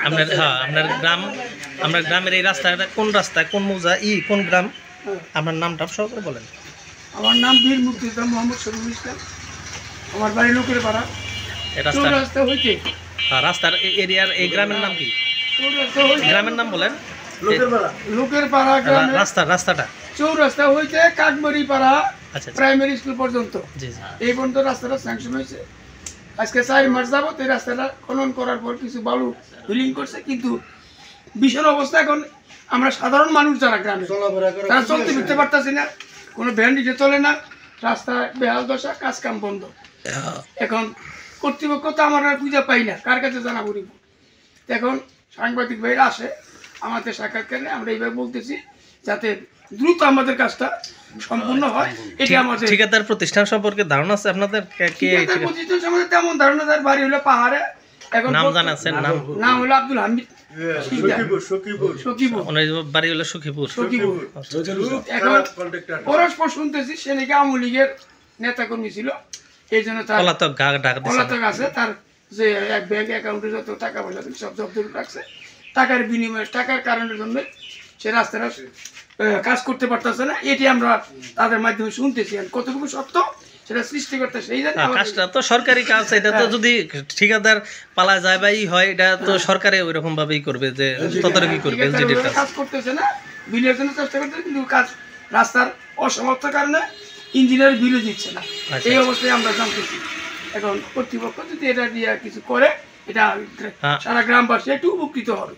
আপনার আপনার গ্রাম, আপনার গ্রামের এই রাস্তাটা কোন রাস্তা, কোন মৌজা, কোন গ্রাম? আপনার নামটা সব করে বলেন। আমার নাম বীর মুক্তিযোদ্ধা মোহাম্মদ শরীফুল ইসলাম। আমার বাড়ি লোকের পাড়া। রাস্তা হইতে রাস্তার এরিয়ার এই গ্রামের নাম কি? গ্রামের নাম বলেন। লোকের পাড়া রাস্তাটা চৌরাস্তা হইতে কাকমারি পাড়া প্রাইমারি স্কুল পর্যন্ত এই পর্যন্ত রাস্তাটা স্যাংশন হয়েছে। আজকে 4 মাস যাবত এই রাস্তাটা খনন করার পর কিছু বালু ফিলিং করছে, কিন্তু ভীষণ অবস্থা। এখন আমরা সাধারণ মানুষ যারা গ্রামে তারা চলতে ফিরতে পারতেছি না, কোনো ভ্যান দিতে চলে না, রাস্তা বেহাল দশা, কাজ কাম বন্ধ। এখন কর্তৃপক্ষ তো আমরা খুঁজে পাই না, কার কাছে জানাবো? এখন সাংবাদিক ভাইরা আসে আমাদের সাক্ষাৎকারে, আমরা এইভাবে বলতেছি যাতে দ্রুত আমাদের কাজটা সম্পূর্ণ হয়। এটা আমাদের ঠিকাদার প্রতিষ্ঠান সম্পর্কে ধারণা আছে আপনাদের? প্রতিষ্ঠান সম্বন্ধে তেমন ধারণা, তার বাড়ি হলো পাহাড়ে। এখন নাম জানাচ্ছেন? নাম হলো আব্দুল হামিদ, বাড়ি হলো সখীপুর। এখন পরস্পর শুনতেছি সে নাকি আওয়ামী লীগের নেতা কর্মী ছিল, এই জন্য তার পলাতক আছে। তার যে এক ব্যাংক অ্যাকাউন্টে যত টাকা পয়সা সব জব্দ রাখছে, টাকার বিনিময়ে, টাকার কারণের জন্য সে রাস্তাটা কাজ করতে পারতেছে না। এটি আমরা তাদের মাধ্যমে শুনতেছি। কতটুকু সত্য সেটা সৃষ্টিকর্তা সেই জানে। কাজটা তো সরকারি কাজ, এটা তো যদি ঠিকাদার পালা যায় বা হয়, এটা তো সরকারে ওই রকম ভাবেই করবে, যে তদারকি করবে। কাজ করতেছে না, বিলের জন্য চেষ্টা করতেছে, কিন্তু কাজ রাস্তার অসমর্থের কারণে ইঞ্জিনিয়ার বিলও দিচ্ছে না। এই অবস্থায় আমরা জানতেছি। এখন কর্তৃপক্ষ যদি এটা দিয়ে কিছু করে, এটা সারা গ্রামবাসী একটু উপকৃত হবে।